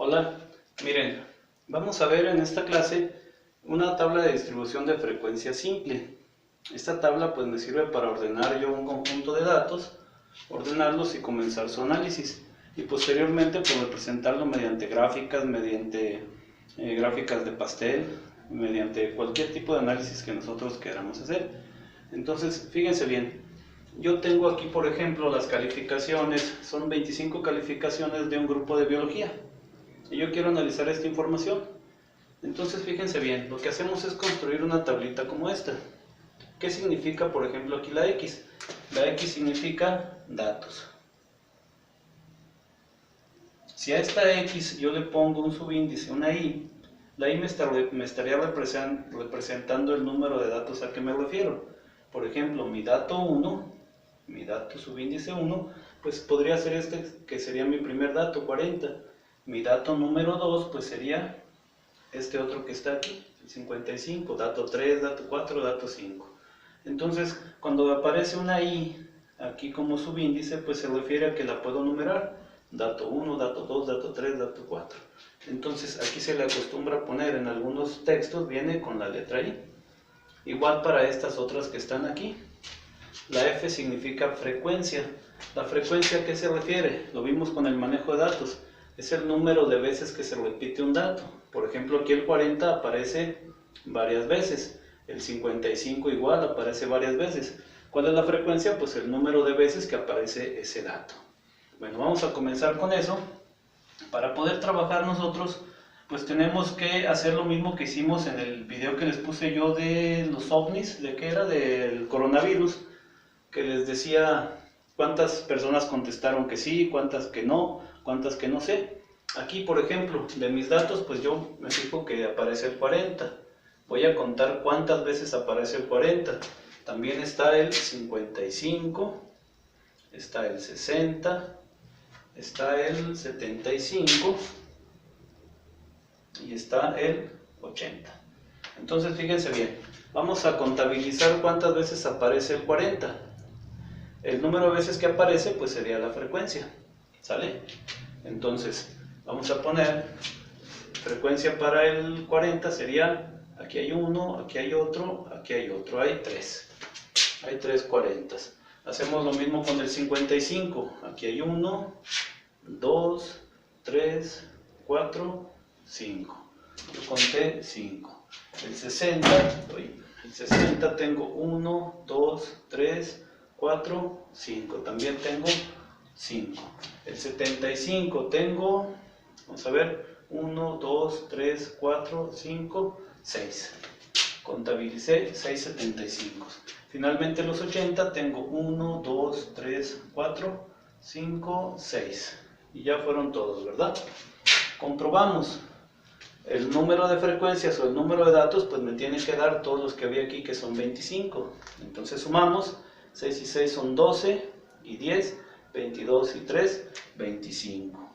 Hola, miren, vamos a ver en esta clase una tabla de distribución de frecuencia simple. Esta tabla pues me sirve para ordenar yo un conjunto de datos, ordenarlos y comenzar su análisis. Y posteriormente pues representarlo mediante gráficas, mediante gráficas de pastel, mediante cualquier tipo de análisis que nosotros queramos hacer. Entonces, fíjense bien, yo tengo aquí por ejemplo las calificaciones, son 25 calificaciones de un grupo de biología. Y yo quiero analizar esta información. Entonces fíjense bien, lo que hacemos es construir una tablita como esta. ¿Qué significa por ejemplo aquí la X? La X significa datos. Si a esta X yo le pongo un subíndice, una Y, la Y me estaría representando el número de datos a que me refiero. Por ejemplo, mi dato 1, mi dato subíndice 1, pues podría ser este que sería mi primer dato, 40. Mi dato número 2 pues sería este otro que está aquí, el 55, dato 3, dato 4, dato 5. Entonces, cuando aparece una Y aquí como subíndice, pues se refiere a que la puedo numerar. Dato 1, dato 2, dato 3, dato 4. Entonces, aquí se le acostumbra poner en algunos textos, viene con la letra I. Igual para estas otras que están aquí. La F significa frecuencia. ¿La frecuencia a qué se refiere? Lo vimos con el manejo de datos. Es el número de veces que se repite un dato. Por ejemplo, aquí el 40 aparece varias veces. El 55 igual aparece varias veces. ¿Cuál es la frecuencia? Pues el número de veces que aparece ese dato. Bueno, vamos a comenzar con eso. Para poder trabajar nosotros, pues tenemos que hacer lo mismo que hicimos en el video que les puse yo de los ovnis, de qué era, del coronavirus, que les decía cuántas personas contestaron que sí, cuántas que no sé. Aquí, por ejemplo, de mis datos, pues yo me fijo que aparece el 40. Voy a contar cuántas veces aparece el 40. También está el 55, está el 60, está el 75 y está el 80. Entonces, fíjense bien, vamos a contabilizar cuántas veces aparece el 40. El número de veces que aparece, pues sería la frecuencia, ¿sale? Entonces, vamos a poner frecuencia para el 40 sería, aquí hay uno, aquí hay otro, hay tres. Hay tres 40. Hacemos lo mismo con el 55, aquí hay 1, 2, 3, 4, 5. Yo conté 5. El 60 tengo 1, 2, 3, 4, 5. También tengo 5. El 75 tengo, vamos a ver, 1, 2, 3, 4, 5, 6. Contabilicé 6 75. Finalmente los 80 tengo 1, 2, 3, 4, 5, 6. Y ya fueron todos, ¿verdad? Comprobamos. El número de frecuencias o el número de datos, pues me tiene que dar todos los que había aquí, que son 25. Entonces sumamos, 6 y 6 son 12, y 10, 22 y 3, 25.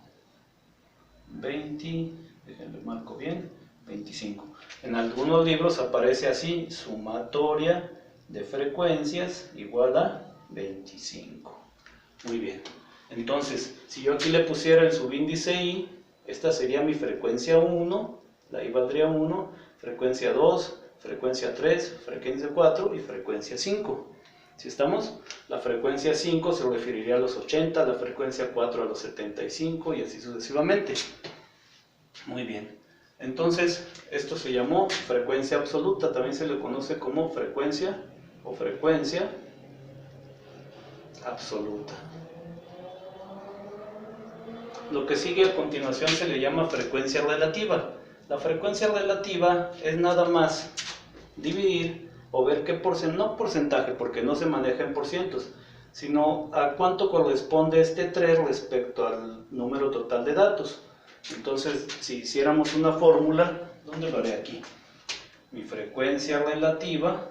20, déjenme marco bien, 25. En algunos libros aparece así, sumatoria de frecuencias igual a 25. Muy bien. Entonces, si yo aquí le pusiera el subíndice I, esta sería mi frecuencia 1, la I valdría 1, frecuencia 2, frecuencia 3, frecuencia 4 y frecuencia 5. Si estamos, la frecuencia 5 se referiría a los 80, la frecuencia 4 a los 75 y así sucesivamente. Muy bien. Entonces, esto se llamó frecuencia absoluta, también se le conoce como frecuencia o frecuencia absoluta. Lo que sigue a continuación se le llama frecuencia relativa. La frecuencia relativa es nada más dividir o ver qué porcentaje, no porcentaje porque no se maneja en porcientos, sino a cuánto corresponde este 3 respecto al número total de datos. Entonces, si hiciéramos una fórmula, ¿dónde lo haré aquí? Mi frecuencia relativa,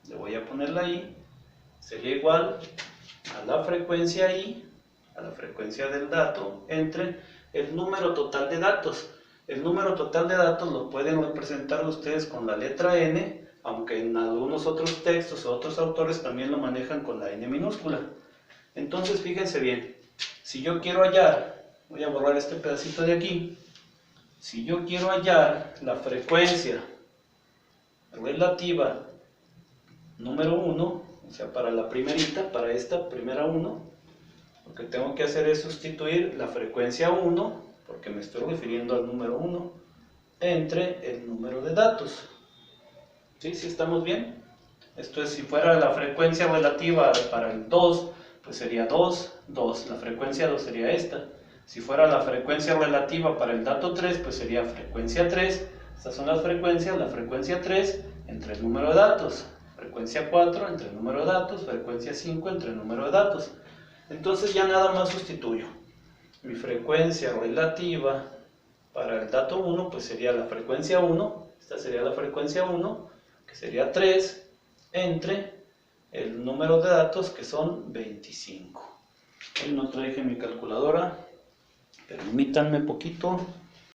le voy a poner la I, sería igual a la frecuencia I, a la frecuencia del dato, entre el número total de datos. El número total de datos lo pueden representar ustedes con la letra N, aunque en algunos otros textos o otros autores también lo manejan con la N minúscula. Entonces, fíjense bien, si yo quiero hallar, voy a borrar este pedacito de aquí, Si yo quiero hallar la frecuencia relativa número 1, o sea, para la primerita, para esta primera 1, lo que tengo que hacer es sustituir la frecuencia 1, porque me estoy refiriendo al número 1, entre el número de datos. ¿Sí? ¿Sí estamos bien? Esto es, si fuera la frecuencia relativa para el 2, pues sería 2, 2. La frecuencia 2 sería esta. Si fuera la frecuencia relativa para el dato 3, pues sería frecuencia 3. Estas son las frecuencias, la frecuencia 3 entre el número de datos. Frecuencia 4 entre el número de datos, frecuencia 5 entre el número de datos. Entonces ya nada más sustituyo. Mi frecuencia relativa para el dato 1, pues sería la frecuencia 1. Esta sería la frecuencia 1, que sería 3, entre el número de datos, que son 25. Hoy no traje mi calculadora, permítanme poquito.